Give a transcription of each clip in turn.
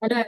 Hello.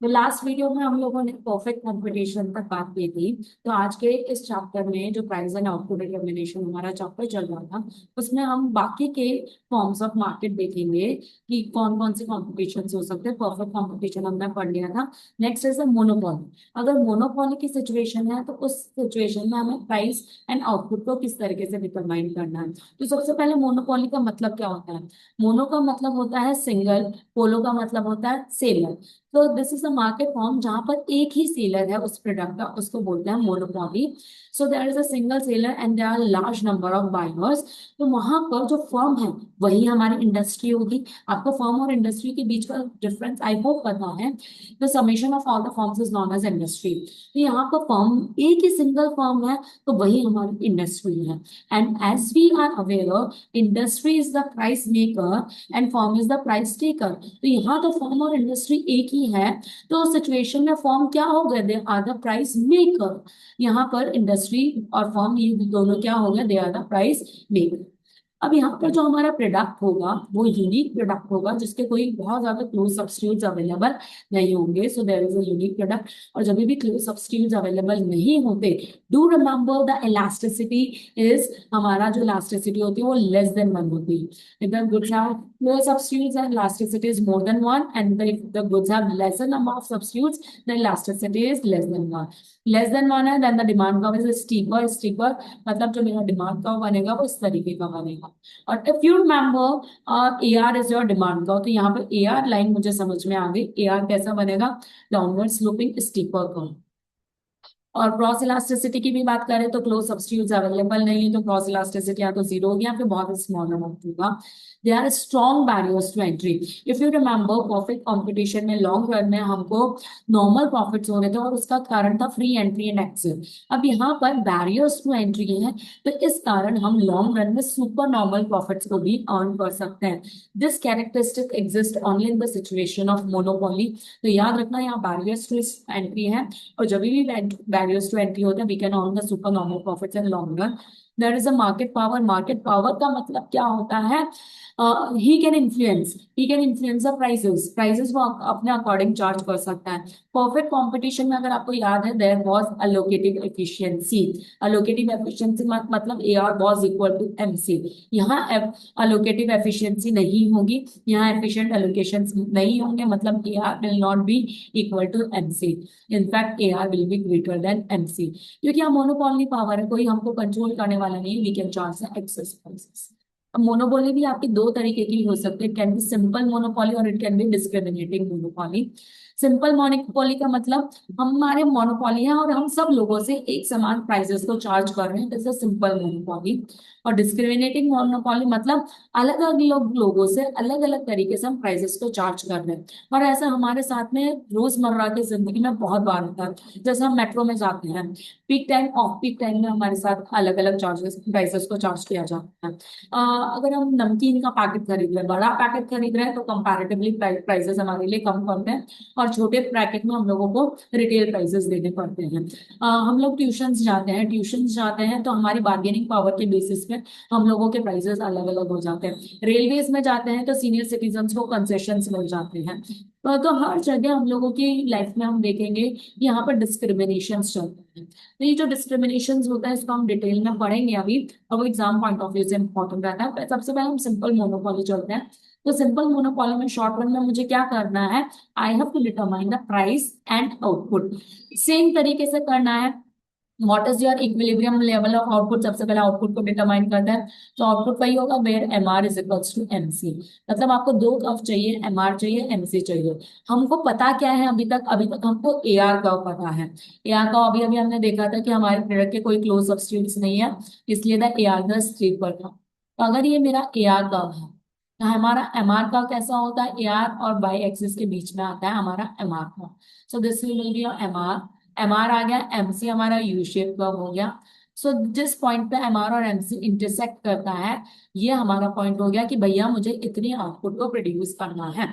तो last video में हम लोगों ने परफेक्ट कंपटीशन तक बात की थी। तो आज के इस चैप्टर में जो प्राइस एंड आउटपुट डिटर्मिनेशन हमारा चैप्टर चल रहा था, उसमें हम बाकी के फॉर्म्स ऑफ मार्केट देखेंगे कि कौन कौन से कॉम्पिटिशन हो सकते हैं। परफेक्ट कंपटीशन हमने पढ़ लिया था। Next is a monopoly. अगर मोनोपोली की सिचुएशन है तो उस सिचुएशन में हमें प्राइस एंड आउटपुट को किस तरीके से डिटरमाइन करना है। तो सबसे पहले मोनोपोली का मतलब क्या होता है। मोनो का मतलब होता है सिंगल, पोलो का मतलब होता है सेलर। तो this is a market form जहां पर एक ही सेलर है उस प्रोडक्ट का, उसको बोलते हैं monopoly. So there is a single seller and there are large number of buyers. तो वहां पर जो फर्म है वही हमारी इंडस्ट्री होगी। आपको फर्म और इंडस्ट्री के बीच का डिफरेंस आई होप पता है। The summation of all the firms is known as industry. तो यहाँ पर फर्म एक ही सिंगल फर्म है, तो वही हमारी इंडस्ट्री है। And as we are aware, industry is the price maker and firm is the price taker. तो यहाँ तो फर्म और इंडस्ट्री एक ही है। तो सिचुएशन में फर्म क्या हो गए, they are the price maker. यहाँ पर इंडस्ट्री और फर्म ये दोनों क्या हो गए, they are the price maker. अब यहाँ पर जो हमारा प्रोडक्ट होगा वो यूनिक प्रोडक्ट होगा, जिसके कोई बहुत ज्यादा क्लोज सब्स्टिट्यूट्स अवेलेबल नहीं होंगे। So there is a unique product. और जब भी क्लोज सब्स्टिट्यूट्स अवेलेबल नहीं होते, do remember the elasticity is, हमारा जो इलास्टिसिटी होती है वो लेस देन वन होती है। If the goods have close substitutes and elasticity is more than one, and if the goods have lesser number of substitutes, the elasticity is less than one. Less than one है, then the demand curve is steeper. Steeper मतलब जो मेरा demand curve बनेगा वो इस तरीके का बनेगा। और if you remember, A R is your demand curve, तो यहाँ पर ए आर लाइन मुझे समझ में आ गई। ए आर कैसा बनेगा, डाउनवर्ड स्लोपिंग स्टीपर कर्व। और क्रॉस इलास्टिसिटी की भी बात करें तो क्लोज सब्स्टिट्यूट्स अवेलेबल नहीं है, तो क्रॉस इलास्टिसिटी या तो जीरो होगी या फिर बहुत स्मॉल अमाउंट होगा। They are strong barriers to entry. If you remember, profit competition में लॉन्ग रन में हमको नॉर्मल प्रॉफिट्स हो रहे थे और उसका कारण था फ्री एंट्री एंड एक्सेस। अब यहाँ पर बैरियर्स टू एंट्री है, तो इस कारण हम लॉन्ग रन में सुपर नॉर्मल प्रॉफिट्स को भी अर्न कर सकते हैं। This characteristic exist only in the situation of monopoly. तो याद रखना, यहाँ बैरियर्स टू एंट्री है, और जब भी बैरियर्स टू एंट्री होते हैं we can earn the super normal profits in long run. There is a market power. Market power का मतलब क्या होता है, he can influence the prices. Prices वो अपने अकॉर्डिंग चार्ज कर सकता है। परफेक्ट कंपटीशन में अगर आपको याद है, there was allocative efficiency. Allocative efficiency मतलब A R was equal to M C. यहाँ अलोकेटिव एफिशिएंसी नहीं होगी, यहाँ एफिशिएंट एलोकेशन नहीं होंगे, मतलब A R will not be equal to M C. In fact A R will be greater than M C, क्योंकि यहाँ मोनोपोली पावर है, कोई हमको कंट्रोल करने वाला नहीं। We can charge the excess prices. अब मोनोपोली भी आपकी दो तरीके की हो सकती है, it can be simple monopoly और it can be discriminating monopoly. Simple monopoly का मतलब हमारे मोनोपोली है और हम सब लोगों से एक समान प्राइसेस को चार्ज कर रहे हैं, दिस इज सिंपल मोनोपोली। और डिस्क्रिमिनेटिंग मोनोपोली मतलब अलग अलग लोगों से अलग अलग तरीके से हम प्राइसेस को चार्ज कर रहे हैं। और ऐसा हमारे साथ में रोजमर्रा की जिंदगी में बहुत बार होता है। जैसे हम मेट्रो में जाते हैं, peak time off peak time में हमारे साथ अलग अलग चार्जेस प्राइसेस को चार्ज किया जाता है। अगर हम नमकीन का पैकेट खरीद रहे हैं, बड़ा पैकेट खरीद रहे हैं, तो कंपैरेटिवली प्राइसेस हमारे लिए कम पड़ते हैं, और छोटे पैकेट में हम लोगों को रिटेल प्राइसेस देने पड़ते हैं। हम लोग ट्यूशंस जाते हैं तो हमारी बार्गेनिंग पावर के बेसिस पे हम लोगों के प्राइसेस अलग अलग हो जाते हैं। रेलवेज में जाते हैं तो सीनियर सिटीजन्स को कंसेशंस मिल जाते हैं। तो हर जगह हम लोगों की लाइफ में हम देखेंगे यहाँ पर डिस्क्रिमिनेशन चलते हैं। तो ये जो डिस्क्रिमिनेशन होता है इसको हम डिटेल में पढ़ेंगे अभी। अब एग्जाम पॉइंट ऑफ व्यू से इंपॉर्टेंट रहता है। सबसे पहले हम सिंपल मोनोपोली चलते हैं। तो सिंपल मोनोपोली में शॉर्ट रन में मुझे क्या करना है, I have to determine the price and output. Same तरीके से करना है। What is your equilibrium level of output, सबसे पहले आउटपुट को डिटरमाइन करता है। तो आउटपुट वही होगा where M R is equals to M C. मतलब आपको दो कर्व चाहिए, एम आर चाहिए, एम सी चाहिए। हमको पता क्या है अभी तक हमको ए आर कर्व पता है। ए आर कर्व अभी अभी हमने देखा था कि हमारे प्रोडक्ट के कोई क्लोज सब्स्टिट्यूट्स नहीं है, इसलिए the A R the stepper था। तो अगर ये मेरा ए आर कर्व है, तो हमारा एम आर कर्व कैसा होता है, ए आर और वाई एक्सिस के बीच में आता है हमारा M R curve. So this will be your M R. M R आ गया, एम सी हमारा यू शेप कर्व हो गया। सो जिस पॉइंट पे एमआर और एमसी इंटरसेक्ट करता है, ये हमारा पॉइंट हो गया कि भैया मुझे इतनी आउटपुट को प्रोड्यूस करना है।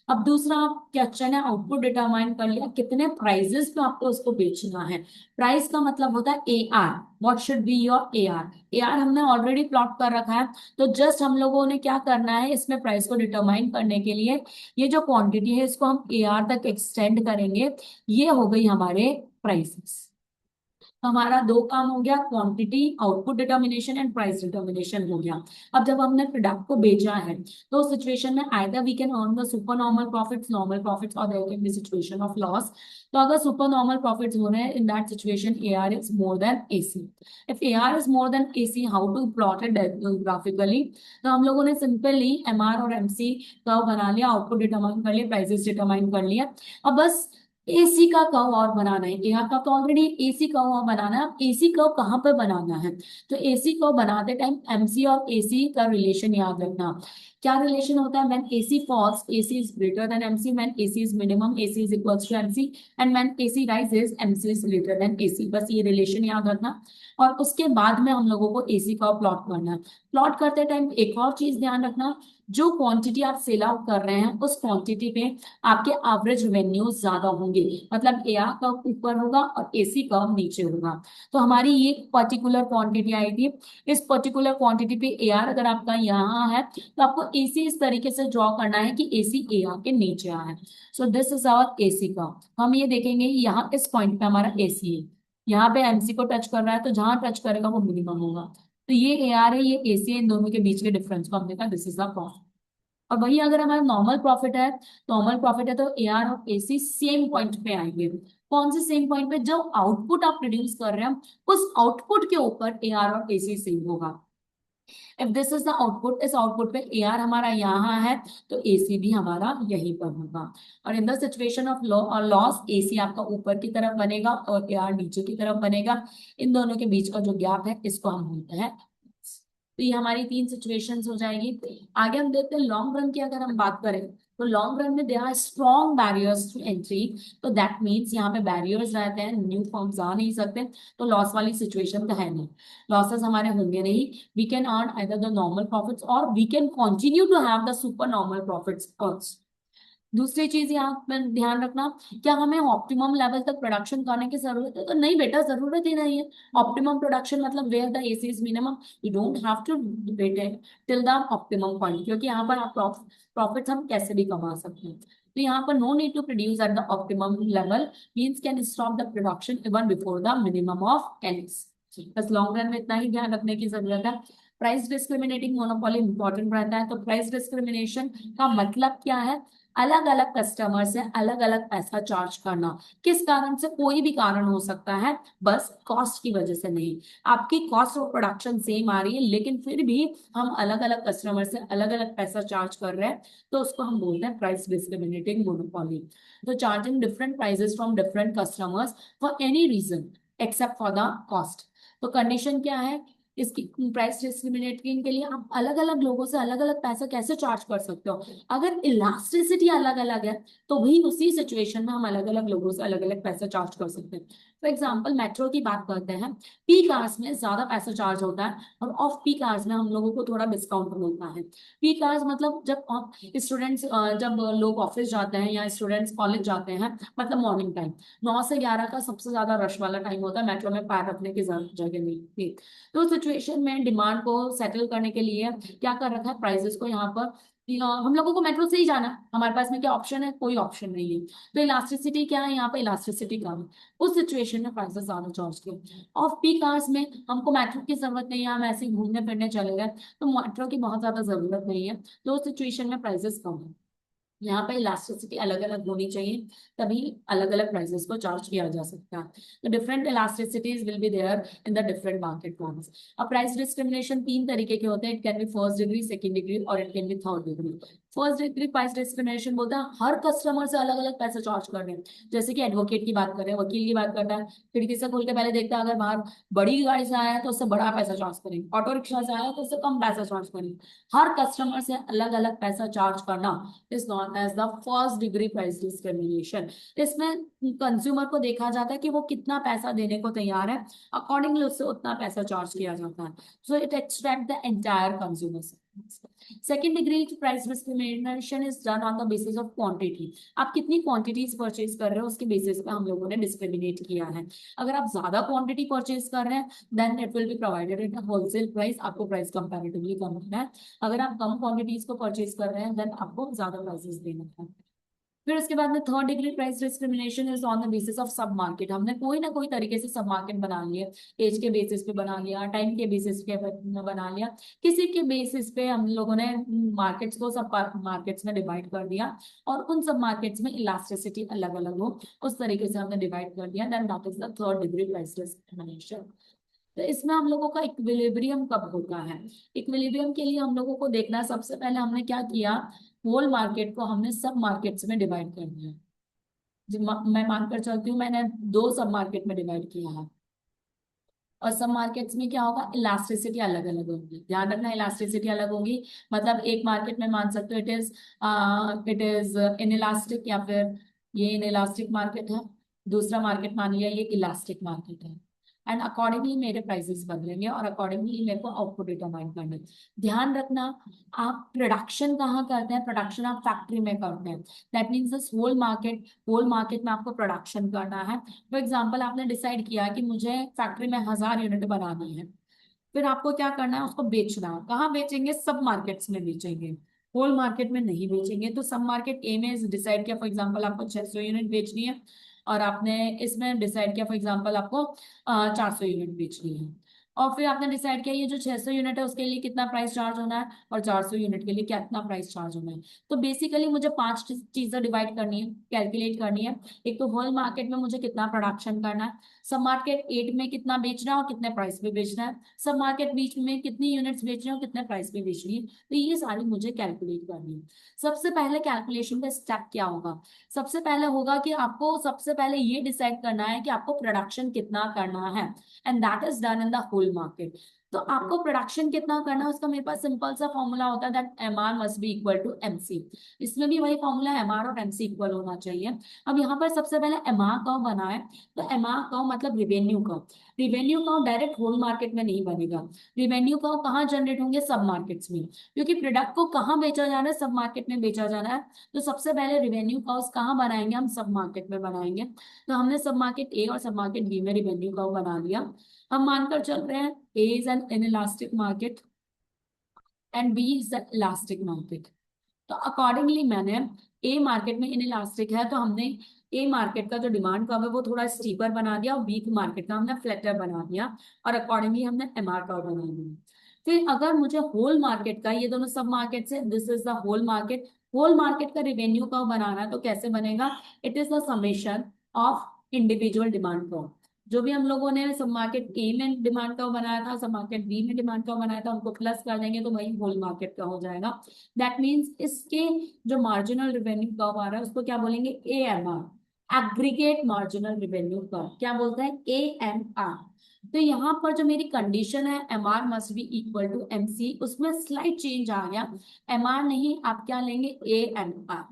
अब दूसरा क्वेश्चन है, आउटपुट डिटरमाइन कर लिया, कितने प्राइजेस पे आपको उसको बेचना है। प्राइस का मतलब होता है A are, what should be your A R. A R हमने ऑलरेडी प्लॉट कर रखा है, तो जस्ट हम लोगों ने क्या करना है, इसमें प्राइस को डिटरमाइन करने के लिए ये जो क्वांटिटी है इसको हम ए आर तक एक्सटेंड करेंगे। ये हो गई हमारे प्राइसेस। तो हमारा दो काम हो गया, quantity output determination and price determination हो गया। अब जब हमने प्रोडक्ट को बेचा है, तो सिचुएशन में either we can earn the super normal profits, normal profits, और there can be situation of loss. तो अगर सुपर नॉर्मल प्रॉफिट्स हो रहे हैं, in that situation AR is more than AC. If AR is more than AC, how to plot it graphically. तो हम लोगों ने सिंपली एमआर और एमसी कर्व बना लिया, आउटपुट डिटरमाइन कर लिया, प्राइसेस डिटरमाइन कर लिया। अब बस एसी का कर्व और बनाना है, यहाँ का तो ऑलरेडी एसी कर्व और बनाना है। अब एसी कर्व कहाँ पे बनाना है, तो एसी कर्व बनाते टाइम एमसी और एसी का रिलेशन याद रखना। क्या रिलेशन होता है, when AC falls AC is greater than MC, when AC is minimum AC is equals to MC, and when AC rises MC is greater than AC. बस ये relation याद रखना। और उसके बाद में हम लोगों को एसी का प्लॉट करना है। प्लॉट करते टाइम एक और चीज ध्यान रखना, जो क्वांटिटी आप सेल आउट कर रहे हैं उस क्वांटिटी पे आपके एवरेज रेवेन्यू ज्यादा होंगे, मतलब एआर कर्व ऊपर होगा और एसी कर्व नीचे होगा। तो हमारी ये पर्टिकुलर क्वांटिटी आई थी, इस पर्टिकुलर क्वांटिटी पे एआर अगर आपका यहाँ है, तो आपको एसी इस तरीके से ड्रॉ करना है कि एसी एआर के नीचे आए। So this is our AC curve. हम ये देखेंगे यहाँ इस पॉइंट पे हमारा एसी है, यहाँ पे एमसी को टच कर रहा है, तो जहां टच करेगा वो मिनिमम होगा। तो ये एआर है, ये एसी है, इन दोनों के बीच के डिफरेंस को हमने कहा दिस इज द प्रॉफिट। और वही अगर हमारा नॉर्मल प्रॉफिट है तो ए आर और एसी सेम पॉइंट पे आएंगे। कौन से सेम पॉइंट पे, जो आउटपुट आप प्रोड्यूस कर रहे हैं उस आउटपुट के ऊपर ए आर और एसी सेम होगा। If this is the output, इस आउटपुट पे ए आर हमारा यहाँ है, तो एसी भी हमारा यहीं पर होगा। और in the situation of loss, AC आपका ऊपर की तरफ बनेगा और ए आर नीचे की तरफ बनेगा। इन दोनों के बीच का जो गैप है इसको हम बोलते हैं। तो ये हमारी तीन सिचुएशंस हो जाएगी। आगे हम देखते हैं लॉन्ग रन की अगर हम बात करें, तो लॉन्ग रन में there are strong barriers to entry. तो दैट मीन्स यहाँ पे बैरियर्स रहते हैं, न्यू फॉर्म्स आ नहीं सकते, तो लॉस वाली सिचुएशन तो है नहीं, लॉसेस हमारे होंगे नहीं। We can earn either the normal profits और we can continue to have the super normal profits also. दूसरी चीज यहाँ पे ध्यान रखना, क्या हमें ऑप्टिमम लेवल तक प्रोडक्शन करने की जरूरत है, तो नहीं बेटा, जरूरत ही नहीं है। ऑप्टिमम प्रोडक्शन मतलब where the AC is minimum, you don't have to wait it till the optimum point, क्योंकि यहाँ पर आप प्रॉफिट हम कैसे भी कमा सकते हैं। तो यहाँ पर no need to produce at the optimum level, means can stop the production even before the minimum of ends. बस लॉन्ग रन में इतना ही ध्यान रखने की जरूरत है। प्राइस डिस्क्रिमिनेटिंग मोनोपोली इंपॉर्टेंट रहता है। तो प्राइस डिस्क्रिमिनेशन का मतलब क्या है, अलग अलग कस्टमर से अलग अलग पैसा चार्ज करना। किस कारण से, कोई भी कारण हो सकता है, बस कॉस्ट की वजह से नहीं। आपकी कॉस्ट ऑफ प्रोडक्शन सेम आ रही है लेकिन फिर भी हम अलग अलग कस्टमर से अलग अलग पैसा चार्ज कर रहे हैं, तो उसको हम बोलते हैं प्राइस डिस्क्रिमिनेटिंग मोनोपोली। तो charging different prices from different customers for any reason except for the cost. तो कंडीशन क्या है इसकी, प्राइस डिस्क्रिमिनेटिंग के लिए आप अलग अलग लोगों से अलग अलग पैसा कैसे चार्ज कर सकते हो, अगर इलास्टिसिटी अलग अलग है तो भी उसी सिचुएशन में हम अलग अलग लोगों से अलग अलग पैसा चार्ज कर सकते हैं। फॉर एग्जाम्पल मेट्रो की बात करते हैं, पीक आवर्स में ज्यादा पैसा चार्ज होता है और ऑफ पीक आवर्स में हम लोगों को थोड़ा डिस्काउंट मिलता है। पीक आवर्स मतलब जब स्टूडेंट्स, जब लोग ऑफिस जाते हैं या स्टूडेंट्स कॉलेज जाते हैं, मतलब मॉर्निंग टाइम 9 से 11 का सबसे ज्यादा रश वाला टाइम होता है, मेट्रो में पैर रखने की जगह नहीं होती। तो सिचुएशन में डिमांड को सेटल करने के लिए क्या कर रखा है, प्राइसेस को यहाँ पर हम लोगों को मेट्रो से ही जाना है, हमारे पास में क्या ऑप्शन है, कोई ऑप्शन नहीं है। तो इलास्टिसिटी क्या है, यहाँ पे इलास्टिसिटी कम है, उस सिचुएशन में प्राइसेस ज्यादा चार्ज किए। ऑफ पीक आवर्स में हमको मेट्रो की जरूरत नहीं है, हम ऐसे ही घूमने फिरने चले गए, तो मेट्रो की बहुत ज्यादा जरूरत नहीं है, तो उस सिचुएशन में प्राइसेस कम है। यहाँ पे इलास्टिसिटी अलग अलग होनी चाहिए, तभी अलग अलग प्राइसेस को चार्ज किया जा सकता है। तो different elasticities will be there in the different market forms. अब प्राइस डिस्क्रिमिनेशन तीन तरीके के होते हैं, it can be first degree, second degree और it can be third degree. First degree price discrimination बोलता है हर कस्टमर से अलग अलग पैसे चार्ज कर रहे हैं। जैसे कि एडवोकेट की बात करें, वकील की बात करता है, खिड़की से खोल के पहले देखता है, अगर बाहर बड़ी गाड़ी से आया है तो उससे बड़ा पैसा चार्ज करेंगे, ऑटो रिक्शा से आया है तो उससे कम पैसा चार्ज करेंगे। हर कस्टमर से अलग अलग पैसा चार्ज करना is known as the first degree price discrimination. इसमें कंज्यूमर को देखा जाता है कि वो कितना पैसा देने को तैयार है, अकॉर्डिंगली उससे उतना पैसा चार्ज किया जाता है। So it extract the entire consumer. Second degree price discrimination is done on the basis of quantity. आप कितनी क्वांटिटीज परचेज कर रहे हो उसके बेसिस पे हम लोगों ने डिस्क्रिमिनेट किया है। अगर आप ज्यादा क्वांटिटी परचेज कर रहे हैं then it will be provided at wholesale price, आपको प्राइस कंपैरेटिवली कम होना है। अगर आप कम क्वांटिटीज को परचेज कर रहे हैं देन आपको ज्यादा प्राइसेस देना है। फिर उसके बाद में third degree price discrimination is on the basis of sub market. हमने कोई ना कोई तरीके से सब मार्केट बना लिया, एज के बेसिस पे बना लिया, टाइम के बेसिस पे बना लिया, किसी के बेसिस पे हम लोगों ने मार्केट्स को सब मार्केट्स में डिवाइड कर दिया और उन सब मार्केट्स में इलास्टिसिटी अलग अलग हो उस तरीके से हमने डिवाइड कर दिया, then that is the third degree price discrimination. तो इसमें हम लोगों का इक्विलिब्रियम कब होता है? इक्विलिब्रियम के लिए हम लोगों को देखना है, सबसे पहले हमने क्या किया, होल मार्केट को हमने सब मार्केट्स में डिवाइड कर दिया। मैं मानकर चलती हूँ मैंने दो सब मार्केट में डिवाइड किया है, और सब मार्केट्स में क्या होगा, इलास्टिसिटी अलग अलग होगी। ध्यान रखना इलास्टिसिटी अलग होगी, मतलब एक मार्केट में मान सकते हो इट इज इनइलास्टिक, या फिर ये इनइलास्टिक मार्केट है, दूसरा मार्केट मान लिया ये इलास्टिक मार्केट है, एंड अकॉर्डिंगली मेरे प्राइसेस बदलेंगे और अकॉर्डिंगली मेरे को आउटपुट डिटरमाइन करना है। ध्यान रखना, आप प्रोडक्शन कहाँ करते हैं, प्रोडक्शन आप फैक्ट्री में करते हैं। That means this whole market में आपको प्रोडक्शन करना है। फॉर एग्जाम्पल आपने डिसाइड किया कि मुझे फैक्ट्री में 1000 यूनिट बनानी है, फिर आपको क्या करना है, उसको बेचना है। कहाँ बेचेंगे, सब मार्केट्स में बेचेंगे, होल मार्केट में नहीं बेचेंगे। तो सब मार्केट ए में डिसाइड किया फॉर एग्जाम्पल आपको 600 यूनिट बेचनी है, और आपने इसमें डिसाइड किया फॉर एग्जाम्पल आपको 400 यूनिट बेचनी है, और फिर आपने डिसाइड किया ये जो 600 यूनिट है उसके लिए कितना प्राइस चार्ज होना है और 400 यूनिट के लिए कितना प्राइस चार्ज होना है। तो बेसिकली मुझे पांच चीजें डिवाइड करनी है, कैलकुलेट करनी है। एक तो होल मार्केट में मुझे कितना प्रोडक्शन करना है, सब मार्केट एट में कितना बेचना है और कितने प्राइस पे बेचना है, सब मार्केट बीच में कितनी यूनिट्स बेचनी है और कितने प्राइस पे बेचनी है। तो ये सारी मुझे कैलकुलेट करनी है। सबसे पहले कैलकुलेशन का स्टेप क्या होगा, सबसे पहले होगा कि आपको सबसे पहले ये डिसाइड करना है कि आपको प्रोडक्शन कितना करना है, and that is done in the whole market. तो आपको प्रोडक्शन कितना करना है उसका मेरे पास सिंपल सा फॉर्मूला होता है, that M R must be equal to M C. इसमें भी वही फॉर्मूला, एम आर और एम सी इक्वल होना चाहिए। अब यहाँ पर सबसे पहले एम आर कर्व बना है, तो एम आर कर्व मतलब revenue curve. Revenue curve direct whole market में नहीं बनेगा, रिवेन्यू कर्व कहाँ जनरेट होंगे, सब मार्केट्स में, क्योंकि प्रोडक्ट को कहाँ बेचा जाना है, सब मार्केट में बेचा जाना है। तो सबसे पहले रिवेन्यू कर्व कहाँ बनाएंगे, हम सब मार्केट में बनाएंगे। तो हमने सब मार्केट ए और सब मार्केट बी में रिवेन्यू कर्व बना लिया। हम मानकर चल रहे हैं A is an inelastic market and B is the elastic market. तो अकॉर्डिंगली मैंने ए मार्केट में इनइलास्टिक है तो हमने ए मार्केट का जो डिमांड कर्व है वो थोड़ा स्टीपर बना दिया, और बी मार्केट का हमने फ्लैटर बना दिया, और अकॉर्डिंगली हमने एमआर कर्व बना दिया। फिर अगर मुझे होल मार्केट का, ये दोनों सब मार्केट से, this is the whole market, whole market का रिवेन्यू कर्व बनाना है तो कैसे बनेगा, it is the summation of individual demand curve. जो भी हम लोगों ने सब मार्केट ए में डिमांड कर्व बनाया था, सब मार्केट बी में डिमांड कर्व बनाया था, उनको प्लस कर देंगे तो वही होल मार्केट का हो जाएगा। दैट मीन्स इसके जो मार्जिनल रिवेन्यू कर्व आ रहा है उसको क्या बोलेंगे, A M R, aggregate marginal revenue curve. क्या बोलते हैं, ए एम आर। तो यहाँ पर जो मेरी कंडीशन है M R must be equal to M C, उसमें स्लाइट चेंज आ गया, एम आर नहीं, आप क्या लेंगे, ए एम आर।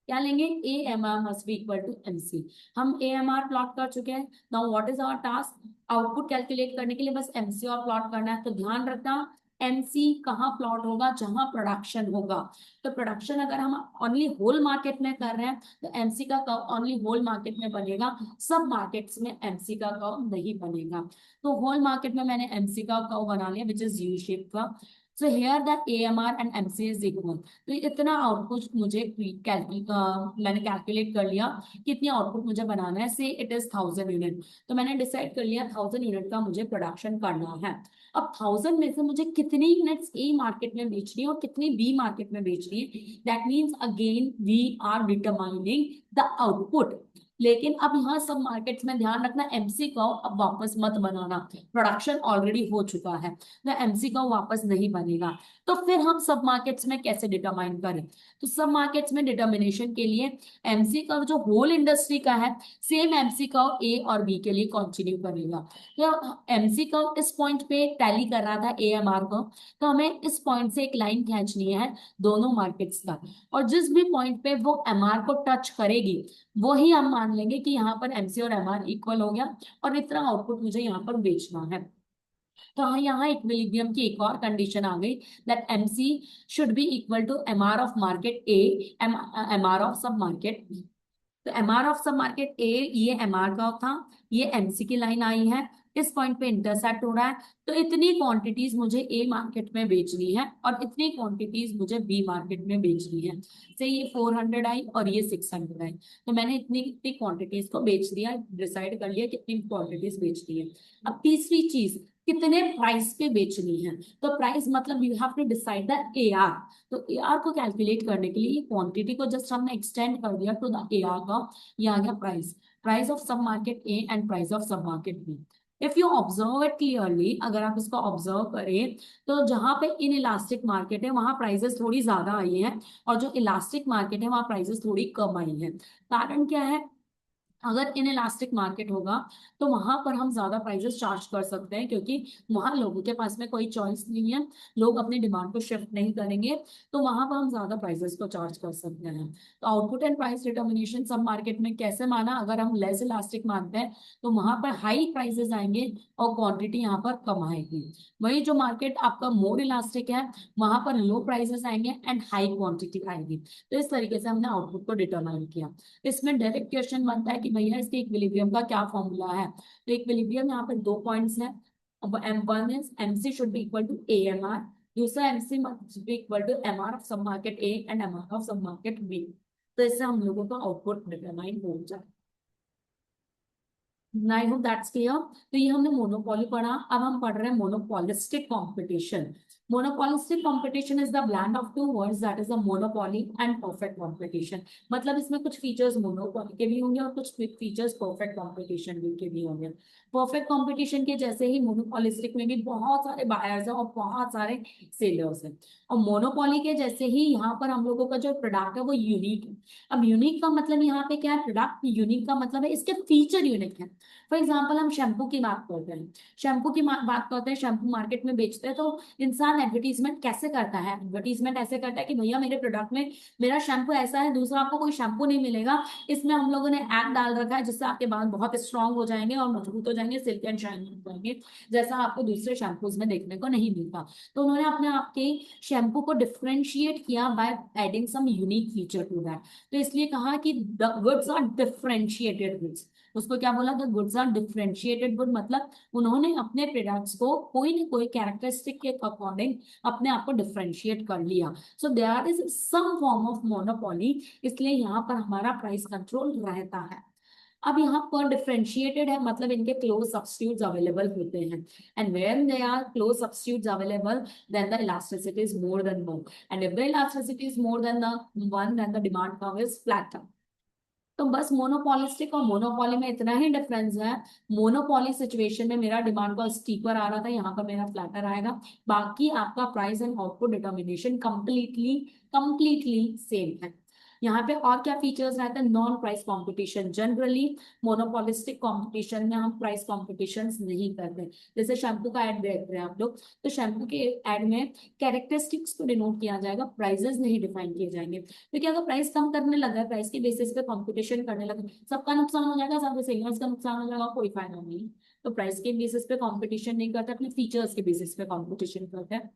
क्या लेंगे, A M R must be equal to M C. हम ए एम आर प्लॉट कर चुके हैं। Now what is our task, output calculate करने के लिए बस एमसी और प्लॉट करना है। तो ध्यान रखना, एमसी कहाँ प्लॉट होगा, जहां प्रोडक्शन होगा। तो प्रोडक्शन अगर हम ओनली होल मार्केट में कर रहे हैं तो एमसी का कर्व ओनली होल मार्केट में बनेगा, सब मार्केट्स में एमसी का कर्व नहीं बनेगा। तो होल मार्केट में मैंने एमसी का कर्व बना लिया विच इज यू शेप का। So here the AMR and MC is equal. तो इतना आउटपुट मुझे मैंने कैलकुलेट कर लिया कितनी आउटपुट मुझे बनाना है, से इट इज 1000 यूनिट। तो मैंने डिसाइड कर लिया 1000 यूनिट का मुझे प्रोडक्शन करना है। अब 1000 में से मुझे कितनी यूनिट्स ए मार्केट में बेचनी है और कितनी बी मार्केट में बेचनी है, that means again we are determining the output. लेकिन अब यहाँ सब मार्केट्स में ध्यान रखना, एमसी कर्व अब वापस मत बनाना, प्रोडक्शन ऑलरेडी हो चुका है, तो एमसी कर्व वापस नहीं बनेगा। तो फिर हम सब मार्केट्स में कैसे डिटरमाइन करें? तो सब मार्केट्स में डिटर्मिनेशन के लिए एमसी कर्व जो होल इंडस्ट्री का है, सेम एमसी कर्व ए और बी के लिए कंटिन्यू करेगा। तो एमसी कर्व इस पॉइंट पे टैली कर रहा था एएमआर को, तो हमें इस पॉइंट से एक लाइन खींचनी है दोनों मार्केट्स का, और जिस भी पॉइंट पे वो एमआर को टच करेगी वो ही हम मान लेंगे कि यहाँ पर एमसी और एमआर इक्वल हो गया, और इतना आउटपुट मुझे यहाँ पर बेचना है। तो हाँ, यहाँ इक्विलिब्रियम की एक और कंडीशन आ गई, that MC should be equal to MR of market A, MR of sub market B. तो MR of sub market A, ये एमआर का था, ये एमसी की लाइन आई है, इस पॉइंट पे इंटरसेक्ट हो रहा है, तो इतनी क्वांटिटीज मुझे ए मार्केट में बेचनी है और इतनी क्वांटिटीज मुझे बी मार्केट में बेचनी है। से ये 400 आई और ये 600 आई, तो मैंने इतनी इतनी क्वांटिटीज को बेच दिया, डिसाइड कर लिया कितनी क्वांटिटीज बेचनी है। अब तीसरी चीज, कितने प्राइस पे बेचनी है? तो प्राइस मतलब you have to decide the AR. तो एआर को कैलकुलेट करने के लिए ये क्वांटिटी को जस्ट हमने एक्सटेंड कर दिया टू द एआर का, ये आ गया price, price of sub market A and price of sub market B. If you observe it clearly, अगर आप इसको ऑब्जर्व करें, तो जहां पे इन इलास्टिक मार्केट है वहां प्राइसेस थोड़ी ज्यादा आई है, और जो इलास्टिक मार्केट है वहां प्राइसेस थोड़ी कम आई है। कारण क्या है? अगर इन इलास्टिक मार्केट होगा तो वहां पर हम ज्यादा प्राइसेस चार्ज कर सकते हैं, क्योंकि वहां लोगों के पास में कोई चॉइस नहीं है, लोग अपनी डिमांड को शिफ्ट नहीं करेंगे, तो वहां पर हम ज्यादा प्राइसेस को चार्ज कर सकते हैं। तो आउटपुट एंड प्राइस डिटर्मिनेशन सब मार्केट में कैसे माना? अगर हम लेस इलास्टिक मानते हैं तो वहां पर हाई प्राइसेस आएंगे और क्वांटिटी यहाँ पर कम आएगी। वही जो मार्केट आपका मोर इलास्टिक है, वहां पर लो प्राइसेस आएंगे एंड हाई क्वांटिटी आएगी। तो इस तरीके से हमने आउटपुट को डिटरमाइन किया। इसमें डायरेक्ट क्वेश्चन बनता है कि भैया इसके इक्विलिब्रियम का क्या फॉर्मूला है? तो इक्विलिब्रियम यहाँ पे दो पॉइंट्स हैं, M one is MC should be equal to A M R, दूसरा MC must be equal to M R of sub market A and M R of sub market B. तो इससे हम लोगों का आउटपुट डिटरमाइन हो जाए। I hope that's clear. तो ये हमने मोनोपोली पढ़ा, अब हम पढ़ रहे हैं monopolistic competition. Monopolistic competition is the blend of two words, that is a monopoly and perfect competition. मतलब इसमें कुछ फीचर्स मोनोपोली के भी होंगे और कुछ फीचर्स परफेक्ट कंपटीशन के भी होंगे। परफेक्ट कंपटीशन के जैसे ही मोनोपोलिस्टिक में भी बहुत सारे बायर्स हैं और बहुत सारे सेलर्स हैं, और मोनोपोली के जैसे ही यहाँ पर हम लोगों का जो प्रोडक्ट है वो यूनिक है। अब यूनिक का मतलब यहाँ पे क्या है? प्रोडक्ट यूनिक का मतलब है इसके फीचर यूनिक है। फॉर एग्जाम्पल हम शैम्पू की बात करते हैं, शैम्पू की बात करते हैं, शैम्पू मार्केट में बेचते हैं, तो इंसान एडवर्टीजमेंट कैसे करता है? एडवर्टीजमेंट ऐसे करता है कि भैया मेरे प्रोडक्ट में मेरा शैम्पू ऐसा है, दूसरा आपको कोई शैम्पू नहीं मिलेगा, इसमें हम लोगों ने ऐड डाल रखा है जिससे आपके बाल बहुत स्ट्रांग हो जाएंगे और मजबूत हो जाएंगे, सिल्क एंड शाइनी हो जाएंगे, जैसा आपको दूसरे शैम्पूज में देखने को नहीं मिलता। तो उन्होंने अपने आप के शैम्पू को डिफ्रेंशिएट किया by adding some unique feature to that. तो इसलिए कहा कि the goods are differentiated goods. उसको क्या बोला? The goods are differentiated good, मतलब उन्होंने अपने प्रोडक्ट्स को कोई ना कोई कैरेक्टरिस्टिक के अकॉर्डिंग अपने आप को डिफ्रेंशिएट कर लिया। So there is some form of monopoly, इसलिए यहाँ पर हमारा प्राइस कंट्रोल रहता है। अब यहाँ पर डिफ्रेंशिएटेड है मतलब इनके क्लोज सब्स्टिट्यूट्स अवेलेबल होते हैं, and when they are close substitutes available then the elasticity is more than one, and if the elasticity is more than the one then the demand curve is flatter. तो बस monopolistic और monopoly में इतना ही difference है। Monopoly situation में मेरा demand का स्टीपर आ रहा था, यहाँ पर मेरा फ्लैटर आएगा। बाकी आपका price and output determination completely completely same है। यहाँ पे और क्या फीचर्स रहते हैं? Non price competition. Generally monopolistic competition में हम प्राइस कंपटीशन नहीं करते। जैसे शैम्पू का एड देख रहे हैं आप लोग, तो शैम्पू के एड में कैरेक्टरिस्टिक्स को डिनोट किया जाएगा, प्राइजेस नहीं डिफाइन किए जाएंगे। क्योंकि अगर प्राइस कम करने लगा है, प्राइस के बेसिस पे कंपटीशन करने लगा, सबका नुकसान हो जाएगा, सबके सेलर्स का नुकसान हो जाएगा, कोई फायदा नहीं। तो प्राइस के बेसिस पे कंपटीशन नहीं करते, अपने फीचर्स के बेसिस पे कंपटीशन करते हैं।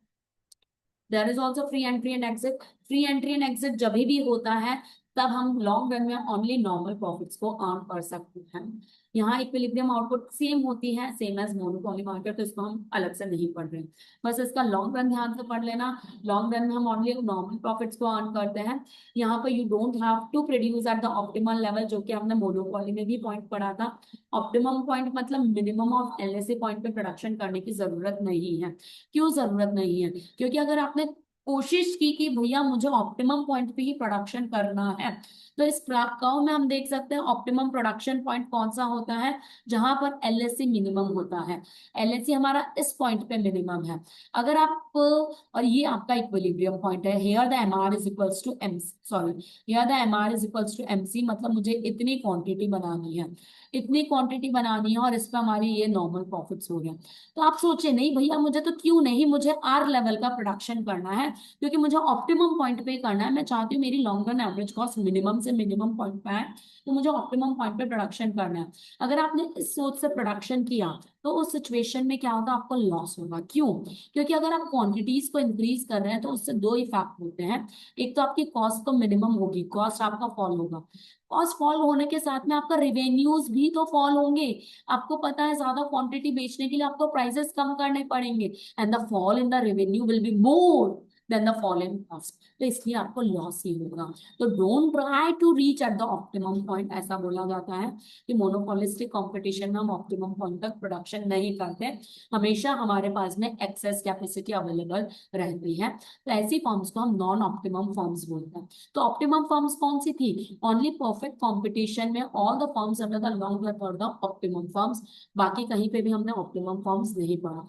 There is also free entry and exit. Free entry and exit जब भी होता है तब हम लॉन्ग रन में ओनली नॉर्मल प्रॉफिट्स को अर्न कर सकते हैं। यहाँ इक्विलिब्रियम आउटपुट सेम होती है, सेम एज मोनोपोली मार्केट, तो इसको हम अलग से नहीं पढ़ रहे हैं, बस इसका लॉन्ग रन ध्यान से पढ़ लेना। लॉन्ग रन में हम ओनली नॉर्मल प्रॉफिट्स को अर्न करते हैं। यहाँ पर you don't have to produce at the optimal level, जो कि हमने मोनोपोली में भी पॉइंट पढ़ा था। ऑप्टिमम पॉइंट मतलब मिनिमम ऑफ एलएसी पॉइंट पे प्रोडक्शन करने की जरूरत नहीं है। क्यों जरूरत नहीं है? क्योंकि अगर आपने कोशिश की कि भैया मुझे ऑप्टिमम पॉइंट पे ही प्रोडक्शन करना है, तो इस कर्व में हम देख सकते हैं ऑप्टिमम प्रोडक्शन पॉइंट कौन सा होता है, जहां पर एलएससी मिनिमम होता है। एलएससी हमारा इस पॉइंट पे मिनिमम है। अगर आप, और ये आपका इक्विलिब्रियम पॉइंट है, here the MR is equals to M, sorry, here the MR is equals to MC, मतलब मुझे इतनी क्वांटिटी बनानी है, इतनी क्वांटिटी बनानी है, और इस पर हमारी ये नॉर्मल प्रॉफिट्स हो गया। तो आप सोचे नहीं भैया मुझे तो क्यों नहीं, मुझे आर लेवल का प्रोडक्शन करना है, क्योंकि मुझे ऑप्टिमम पॉइंट पे ही करना है। मैं चाहती हूँ मेरी long run average cost minimum से मिनिमम पॉइंट पे आए, तो मुझे ऑप्टिमम पॉइंट पे प्रोडक्शन करना है। अगर आपने इस सोच से प्रोडक्शन किया, तो उस सिचुएशन में क्या होगा, आपको लॉस होगा। क्यों? क्योंकि अगर आप क्वांटिटीज को इंक्रीज कर रहे हैं तो उससे दो इफेक्ट होते हैं। एक तो आपकी कॉस्ट तो मिनिमम होगी, कॉस्ट आपका फॉल होगा, कॉस्ट फॉल होने के साथ में आपका रेवेन्यूज भी तो फॉल होंगे। आपको पता है ज्यादा क्वांटिटी बेचने के लिए आपको प्राइसेस कम करने पड़ेंगे, and the fall in the revenue will be more than the fall in cost, तो इसलिए आपको लॉस ही होगा। तो don't try to reach at the optimum point, ऐसा बोला जाता है कि मोनोपोलिस्टिक कंपटीशन में हम ऑप्टिमम पॉइंट तक प्रोडक्शन नहीं करते, हमेशा हमारे पास में एक्सेस कैपेसिटी अवेलेबल रहती है। तो ऐसी फॉर्म्स को हम नॉन ऑप्टिमम फॉर्म्स बोलते हैं। तो ऑप्टिमम फॉर्म्स कौन सी थी? ओनली परफेक्ट कंपटीशन में all the forms under the long run for the optimum forms, बाकी कहीं पे भी हमने ऑप्टिमम फॉर्म्स नहीं पढ़ा।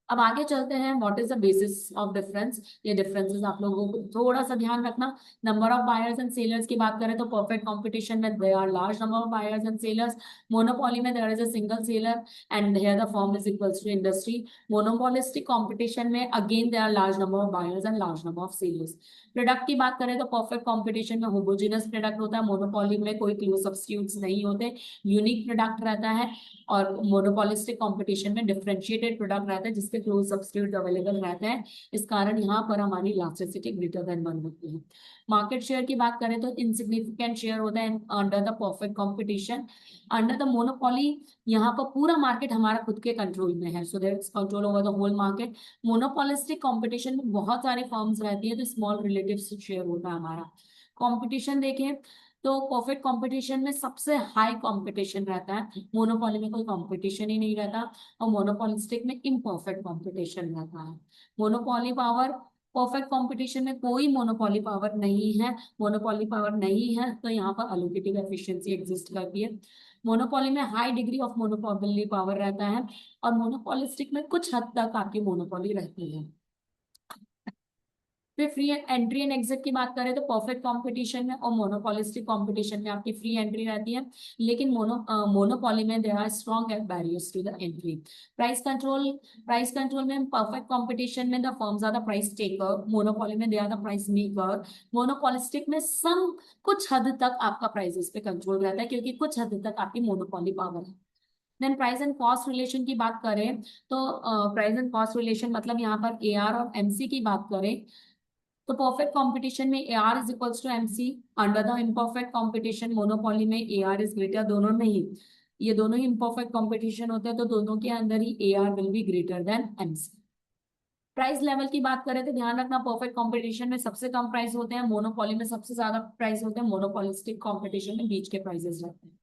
अब आगे चलते हैं, what is the basis of difference. ये डिफरेंसेस आप लोगों को थोड़ा सा ध्यान रखना। Number of buyers and sellers की बात करें तो परफेक्ट कंपटीशन में there are large number of buyers and sellers, monopoly में there is a single seller and here the firm is equals to industry. Monopolistic competition में again there are large number of buyers and large number of sellers. Product की बात करें तो perfect competition में homogeneous product होता है, monopoly में कोई क्लोज सब्स्टिट्यूट्स नहीं होते, यूनिक प्रोडक्ट रहता है। और मोनोपोलिस्टिक कंपटीशन में डिफरेंशिएटेड प्रोडक्ट रहता है जिसके क्लोज सब्स्टिट्यूट अवेलेबल रहते हैं, इस कारण यहाँ पर हमारी इलास्टिसिटी ग्रेटर देन 1 होती है। मार्केट शेयर की बात करें तो इनसिग्निफिकेंट शेयर होता है under the perfect competition. Under the monopoly यहाँ पर पूरा मार्केट हमारा खुद के कंट्रोल में है, so there is control over the whole market. Monopolistic competition में बहुत सारे फर्म्स रहती है तो स्मॉल रिलेटिव शेयर होता है हमारा। कंपटीशन देखें तो परफेक्ट कंपटीशन में सबसे हाई कंपटीशन रहता है, मोनोपोली में कोई कंपटीशन ही नहीं रहता, और मोनोपोलिस्टिक में इम्परफेक्ट कंपटीशन रहता है। मोनोपोली पावर, परफेक्ट कंपटीशन में कोई मोनोपोली पावर नहीं है, मोनोपोली पावर नहीं है तो यहाँ पर अलोकेटिव एफिशिएंसी एग्जिस्ट करती है। मोनोपोली में high degree of monopoly power रहता है, और मोनोपोलिस्टिक में कुछ हद तक आपकी मोनोपोली रहती है। फिर फ्री एंट्री एंड एग्जिट की बात करें तो परफेक्ट कंपटीशन में और मोनोपोलिस्टिक कंपटीशन में आपकी फ्री एंट्री रहती है, लेकिन मोनोपोली में there are strong barriers to the entry. Price control, price control में परफेक्ट कंपटीशन में the firms are the price taker, monopoly में they are the price maker. Monopolistic में सम कुछ हद तक आपका प्राइसेस पे कंट्रोल रहता है क्योंकि कुछ हद तक आपकी मोनोपोली पावर है। Then price and cost relation की बात करें तो प्राइस एंड कॉस्ट रिलेशन मतलब यहाँ पर एआर और एमसी की बात करें तो परफेक्ट कंपटीशन में AR is equals to MC। Under the imperfect competition monopoly में AR इज ग्रेटर, दोनों नहीं, ये दोनों ही इम्परफेक्ट कंपटीशन होते हैं तो दोनों के अंदर ही AR will be greater then MC। Price level की बात करें तो ध्यान रखना परफेक्ट कंपटीशन में सबसे कम प्राइस होते हैं, मोनोपोली में सबसे ज्यादा प्राइस होते हैं, मोनोपोलिस्टिक कंपटीशन में बीच के प्राइसेस रहते हैं।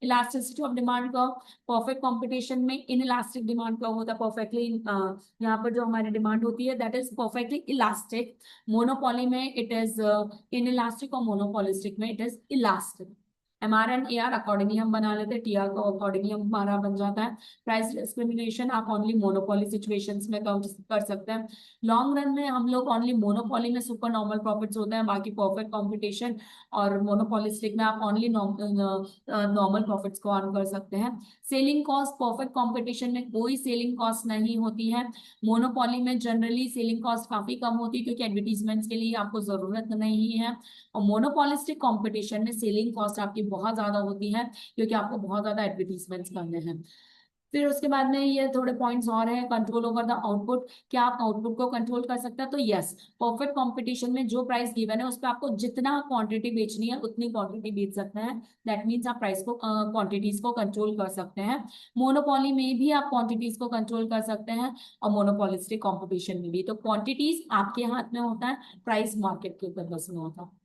Elasticity of demand curve, perfect competition में इन इलास्टिक डिमांड कर्व होता है, परफेक्टली यहाँ पर जो हमारी डिमांड होती है that is perfectly elastic. Monopoly में इट इज इन इलास्टिक और मोनोपोलिस्टिक में it is elastic. MR and AR accordingly हम बना लेते हैं, TR को अकॉर्डिंगली हमारा बन जाता है। प्राइस डिस्क्रिमिनेशन आप ओनली मोनोपोली सिचुएशंस में कर सकते हैं। लॉन्ग रन में हम लोग ओनली मोनोपोली में सुपर नॉर्मल प्रॉफिट्स होते हैं, बाकी परफेक्ट कंपटीशन और मोनोपोलिस्टिक में आप ओनली नॉर्मल प्रॉफिट्स को अर्न कर सकते हैं। सेलिंग कॉस्ट, परफेक्ट कंपटीशन में कोई सेलिंग कॉस्ट नहीं होती है, मोनोपोली में जनरली सेलिंग कॉस्ट काफी कम होती है क्योंकि एडवर्टीजमेंट्स के लिए आपको जरूरत नहीं है, और मोनोपोलिस्टिक कंपटीशन में सेलिंग कॉस्ट आपकी बहुत ज्यादा होती है क्योंकि आपको बहुत ज्यादा एडवर्टीजमेंट्स करने हैं। फिर उसके बाद में ये थोड़े पॉइंट्स और हैं, कंट्रोल ओवर द आउटपुट, क्या आप आउटपुट को कंट्रोल कर सकते हैं? तो यस, परफेक्ट कंपटीशन में जो प्राइस गिवन है उस पर आपको जितना क्वांटिटी बेचनी है उतनी क्वांटिटी बेच सकते हैं, दैट मीन्स आप प्राइस को क्वांटिटीज को कंट्रोल कर सकते हैं। मोनोपोली में भी आप क्वांटिटीज को कंट्रोल कर सकते हैं और मोनोपोलिस्टिक कंपटीशन में भी, तो क्वांटिटीज आपके हाथ में होता है, प्राइस मार्केट के ऊपर बस में होता है।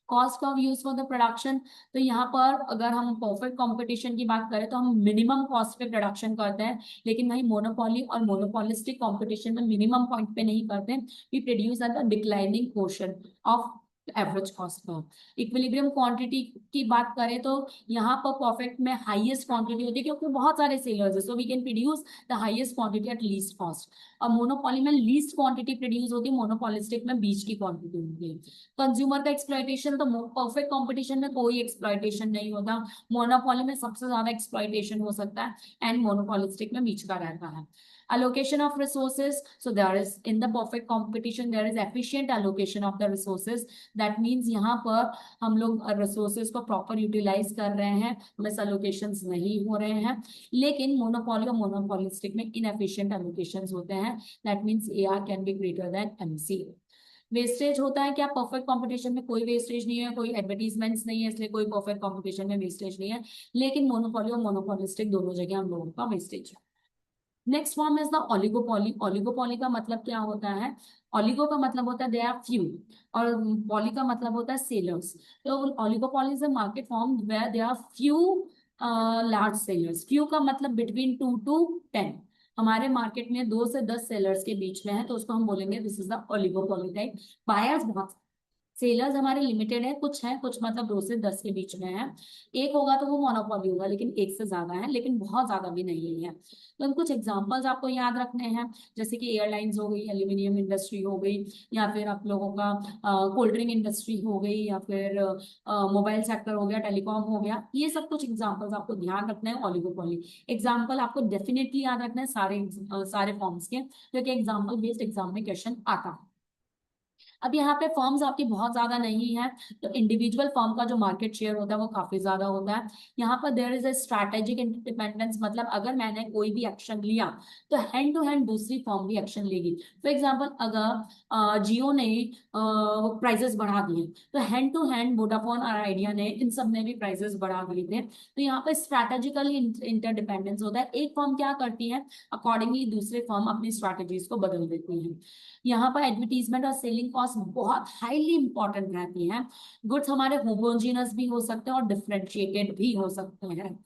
Cost of use for the production, तो यहाँ पर अगर हम परफेक्ट कंपटीशन की बात करें तो हम मिनिमम कॉस्ट पे प्रोडक्शन करते हैं, लेकिन वही मोनोपोली और मोनोपोलिस्टिक कंपटीशन में मिनिमम पॉइंट पे नहीं करते, we produce at the declining portion of average cost पर। इक्विलिब्रियम क्वांटिटी की बात करें तो यहाँ पर परफेक्ट में हाईएस्ट क्वांटिटी होती है क्योंकि बहुत सारे सेलर्स है, so we can produce the highest quantity at least cost. और मोनोपोली में लीस्ट क्वांटिटी प्रोड्यूस होती है, मोनोपोलिस्टिक में बीच की क्वांटिटी होती है। कंज्यूमर का एक्सप्लॉइटेशन, तो परफेक्ट कंपटीशन में कोई एक्सप्लॉइटेशन नहीं होता, मोनोपोली में सबसे ज्यादा एक्सप्लॉइटेशन हो सकता है, एंड मोनोपोलिस्टिक में बीच का रहता है। Allocation of resources, so there is in the perfect competition there is efficient allocation of the resources, that means यहाँ पर हम लोग रिसोर्सेज को प्रॉपर यूटिलाइज कर रहे हैं, मिस एलोकेशंस नहीं हो रहे हैं। लेकिन मोनोपोली और मोनोपोलिस्टिक में इनएफिशिएंट एलोकेशंस होते हैं, that means AR can be greater than MC. Wastage होता है क्या? परफेक्ट कंपटीशन में कोई वेस्टेज नहीं है, कोई एडवर्टीजमेंट्स नहीं है, इसलिए कोई परफेक्ट कंपटीशन में वेस्टेज नहीं है। लेकिन मोनोपोली और मोनोपोलिस्टिक दोनों जगह हम लोगों का वेस्टेज है। Next form is the oligopoly. Oligopoly का मतलब क्या होता है? ओलिगो का मतलब होता है दे आर फ्यू, और पॉली का मतलब होता है सेलर्स। तो oligopoly is a market form where they are few large sellers. Few का मतलब बिटवीन 2 to 10। हमारे मार्केट में 2 से 10 सेलर्स के बीच में है, तो उसको हम बोलेंगे this is the oligopoly type. Buyers बहुत, सेलर्स हमारे लिमिटेड है, कुछ है, कुछ मतलब 2 से 10 के बीच में है। एक होगा तो वो मोनोपोली होगा, लेकिन एक से ज्यादा है, लेकिन बहुत ज्यादा भी नहीं है। तो कुछ एग्जांपल्स आपको याद रखने हैं, जैसे कि एयरलाइंस हो गई, एल्यूमिनियम इंडस्ट्री हो गई, या फिर आप लोगों का कोल्ड ड्रिंक इंडस्ट्री हो गई, या फिर मोबाइल सेक्टर हो गया, टेलीकॉम हो गया। ये सब कुछ एग्जाम्पल्स आपको ध्यान रखना है ओलिगोपोली। एग्जाम्पल आपको डेफिनेटली याद रखना है सारे फॉर्म्स के, क्योंकि एग्जाम्पल बेस्ड एग्जाम में क्वेश्चन आता है। अब यहाँ पे फर्म्स आपकी बहुत ज्यादा नहीं है, तो इंडिविजुअल फर्म का जो मार्केट शेयर होता है वो काफी ज्यादा होता है। यहाँ पर there is a strategic independence, मतलब अगर मैंने कोई भी एक्शन लिया तो हैंड टू हैंड दूसरी फर्म भी एक्शन लेगी। फॉर एग्जाम्पल, अगर जियो ने प्राइसेस बढ़ा दिए, तो हैंड टू हैंड वोडाफोन और आइडिया ने, इन सब ने भी प्राइसेस बढ़ा दिए थे। तो यहाँ पर स्ट्रैटेजिकली इंटरडिपेंडेंस होता है, एक फर्म क्या करती है अकॉर्डिंगली दूसरे फर्म अपनी स्ट्रैटेजीज को बदल देती है। यहाँ पर एडवर्टीजमेंट और सेलिंग कॉस्ट बहुत हाईली इंपॉर्टेंट रहती हैं। गुड्स हमारे होमोजीनस भी हो सकते हैं और डिफरेंशिएटेड भी हो सकते हैं।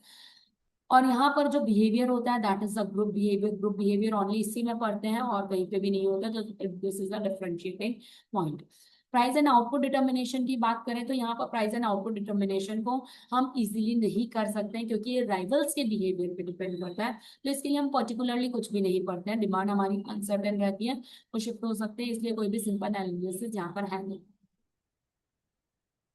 और यहाँ पर जो बिहेवियर होता है that is the group behaviour. Group behaviour only इसी में पढ़ते हैं और कहीं पे भी नहीं होता, तो this is the differentiating point. Price and output determination की बात करें तो यहाँ पर प्राइस एंड आउटपुट डिटर्मिनेशन को हम इजीली नहीं कर सकते हैं, क्योंकि ये राइवल्स के बिहेवियर पे डिपेंड करता है। तो इसके लिए हम पर्टिकुलरली कुछ भी नहीं पढ़ते हैं, डिमांड हमारी अनसर्टेन रहती है, वो शिफ्ट हो सकते हैं, इसलिए कोई भी सिंपल एनालिसिस यहाँ पर है नहीं।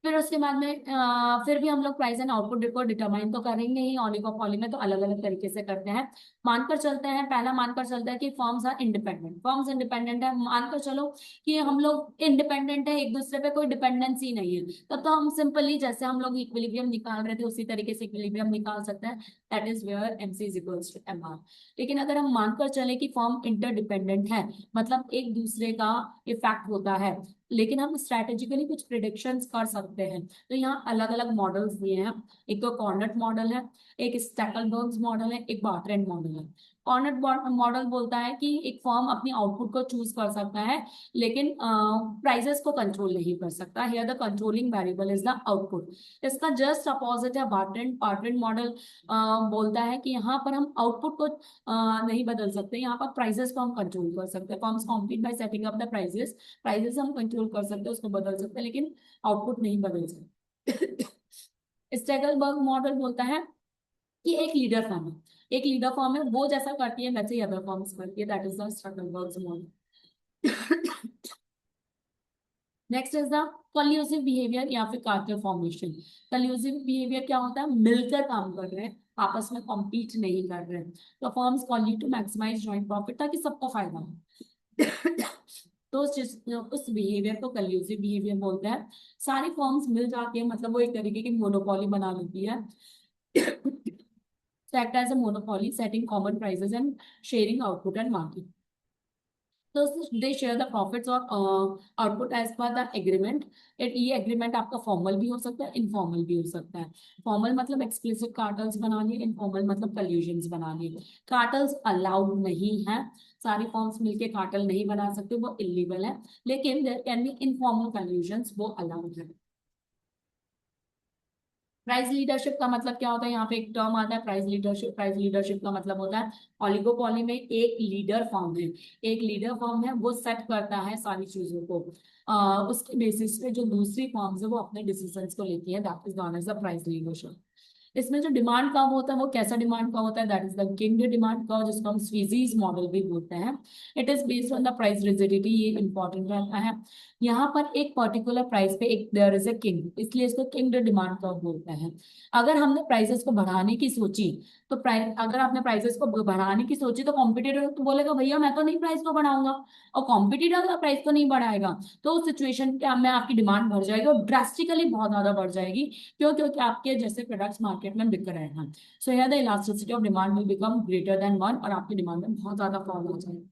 फिर उसके बाद में फिर भी हम लोग प्राइस एंड आउटपुट को डिटरमाइन तो करेंगे ही, ओलिगोपोली में तो अलग अलग तरीके से करते हैं। मानकर चलते हैं, पहला मानकर चलता है कि firms are independent. Firms independent है, मानकर चलो कि हम लोग इंडिपेंडेंट है, एक दूसरे पे कोई डिपेंडेंसी नहीं है, तब तो हम सिंपली जैसे हम लोग इक्विलिब्रियम निकाल रहे थे उसी तरीके से इक्विलिब्रियम निकाल सकते हैं, that is where MC is equals to MR. लेकिन अगर हम मानकर चले कि फर्म इंटरडिपेंडेंट है, मतलब एक दूसरे का इफेक्ट होता है, लेकिन हम स्ट्रैटेजिकली कुछ प्रिडिक्शंस कर सकते हैं, तो यहाँ अलग अलग मॉडल्स दिए हैं। एक तो कॉर्नेट मॉडल है, एक स्टैकलबर्ग्स मॉडल है, एक बार्ट्रेंड मॉडल है। कॉर्नेट मॉडल बोलता है कि एक फर्म अपनी आउटपुट को चूज कर सकता है, लेकिन प्राइसेस को कंट्रोल नहीं कर सकता। Here the controlling variable is the output. इसका जस्ट अपोजिट है बार्ट्रेंड। बार्ट्रेंड मॉडल बोलता है कि यहाँ पर हम आउटपुट को नहीं बदल सकते, यहाँ पर प्राइसेस को हम कंट्रोल कर सकते हैं। Firms compete bye setting up the prices. Prices हम कंट्रोल कर सकते हैं, उसको बदल सकते हैं, लेकिन आउटपुट नहीं बदल सकते। स्टेगलबर्ग मॉडल बोलता है कि एक लीडर फर्म है, एक लीडर फर्म है, वो जैसा करती है वैसे ही अदर फर्म्स करती है, that is the Stackelberg model. Next is the collusive behaviour या फिर कार्टेल फॉर्मेशन। कल्यूसिव बिहेवियर क्या होता है? मिलकर काम कर रहे हैं, आपस में कॉम्पीट नहीं कर रहे हैं। तो firms call to maximize joint profit, ताकि सबको फायदा हो। तो उस बिहेवियर को कल्यूसिव बिहेवियर बोलते हैं। सारी फर्म्स मिल जाती है, मतलब वो एक तरीके की मोनोपोली बना लेती है। So act as a monopoly, setting common prices and sharing output and margin. So they share the profits और output as per the agreement. ये agreement आपका formal भी हो सकता है, informal भी हो सकता है। Formal मतलब explicit cartels बना लिए, informal मतलब collusions बना लिए। Cartels allowed नहीं है, सारी फॉर्म्स मिलके कार्टल नहीं बना सकते, वो इलीगल है। लेकिन there can be informal collusions, वो अलाउड है। प्राइस लीडरशिप का मतलब क्या होता है, यहाँ पे एक टर्म आता है प्राइस लीडरशिप। प्राइस लीडरशिप का मतलब होता है ऑलिगोपॉली में एक लीडर फॉर्म है, एक लीडर फॉर्म है, वो सेट करता है सारी चीजों को। उसके बेसिस पे जो दूसरी फॉर्म्स है वो अपने डिसीजंस को लेती है, that is known as the price leadership. इसमें जो डिमांड कर्व होता है वो कैसा डिमांड कर्व होता है, that is the king demand curve, जिसको हम स्वीजीज मॉडल भी बोलते हैं। It is based on the price rigidity, ये इंपॉर्टेंट रहता है। यहाँ पर एक पर्टिकुलर प्राइस पे एक देयर इज अ किंग, इसलिए इसको किंग डिमांड कर्व बोलते हैं। अगर हमने प्राइसेस को बढ़ाने की सोची, तो प्राइस, अगर आपने प्राइसेस को बढ़ाने की सोची तो कॉम्पिटिटर तो बोलेगा भैया मैं तो नहीं प्राइस को बढ़ाऊंगा, और कॉम्पिटिटर अगर प्राइस को नहीं बढ़ाएगा तो उस सिचुएशन के में आपकी डिमांड बढ़ जाएगी और ड्रास्टिकली बहुत ज्यादा बढ़ जाएगी। क्यों? क्योंकि आपके जैसे प्रोडक्ट्स मार्केट में बिक रहे हैं। सो here the elasticity of demand will become greater than one, और आपकी डिमांड में बहुत ज्यादा फॉल हो जाएगी।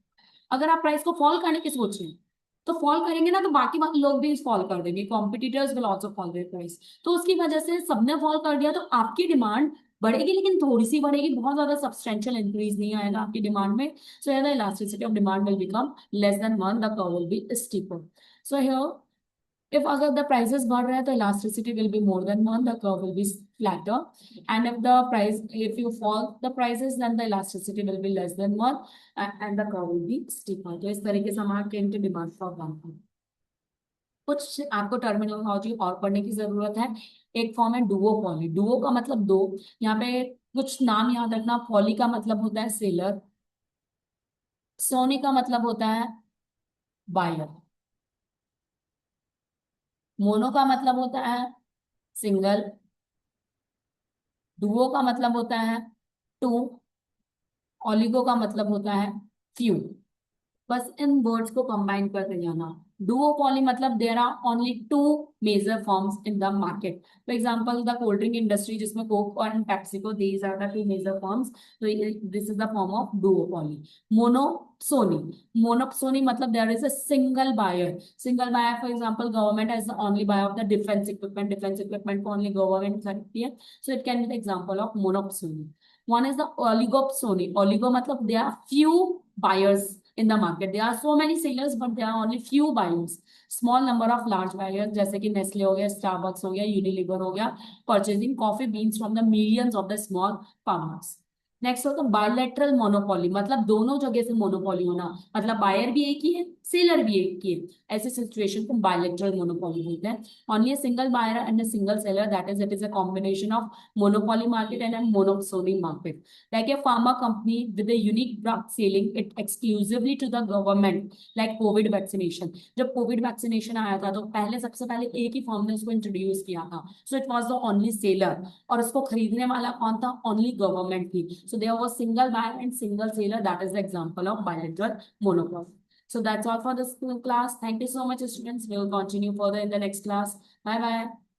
अगर आप प्राइस को फॉल करने की सोच रहे हैं, तो फॉल करेंगे ना तो बाकी लोग भी फॉल कर देंगे, competitors will also fall there price. तो उसकी वजह से सबने फॉल कर दिया तो आपकी डिमांड बढ़ेगी, लेकिन थोड़ी सी बढ़ेगी, बहुत ज्यादा सब्सटेंशियल इंक्रीज नहीं आएगा आपकी डिमांड में। So here the elasticity of demand will become less than one, the curve will be steeper. So here if अगर the prices बढ़ रहे हैं तो elasticity will be more than one, the curve will be flatter. And if you fall the prices, then the elasticity will be less than one, and the curve will be steeper. तो इस तरीके से हमारा king demand curve बनता है। कुछ आपको terminology और पढ़ने की जरूरत है। एक फॉर्म है डुओपॉली। डुओ का मतलब दो, यहाँ पे कुछ नाम याद रखना। पॉली का मतलब होता है सेलर, सोनी का मतलब होता है बायर, मोनो का मतलब होता है सिंगल, डुओ का मतलब होता है टू, ऑलिगो का मतलब होता है फ्यू। बस इन वर्ड्स को कंबाइन करते जाना। डुओपोली मतलब there are only two major forms in the market. For example the cold drink industry, जिसमें कोक और PepsiCo, these are the two major forms. तो this is the form of duopoly. Monopsony, monopsony मतलब there is a single buyer. Single buyer, for example government as the only buyer of the defence equipment, defence equipment को only government खरीदती है। So it can be the example of मोनोसोनी। One is the oligopsony. Oligo matlab there are few buyers in the market. There are so many sellers, but there are only few buyers. Small number of large buyers, जैसे कि Nestle हो गया, Starbucks हो गया, Unilever हो गया, purchasing coffee beans from the millions of the small farmers. Next होता है बायलैटरल मोनोपोली, मतलब दोनों जगह से मोनोपोली होना, मतलब बायर भी एक ही है, सेलर भी एक ही है। ऐसे सिचुएशन को बायलैटरल मोनोपोली बोलते हैं। Only single buyer and single seller, that is it is a combination of monopoly market and a monopoly market. Like a pharma company with a unique drug selling it exclusively to the government, like COVID vaccination. जब Covid vaccination आया था तो पहले सबसे पहले एक ही form ने उसको इंट्रोड्यूस किया था, so it was the only seller, और उसको खरीदने वाला कौन था? ओनली गवर्नमेंट थी। So there was single buyer and single seller, that is the example of bilateral monopoly. So that's all for this class. Thank you so much, students. We will continue further in the next class. Bye bye.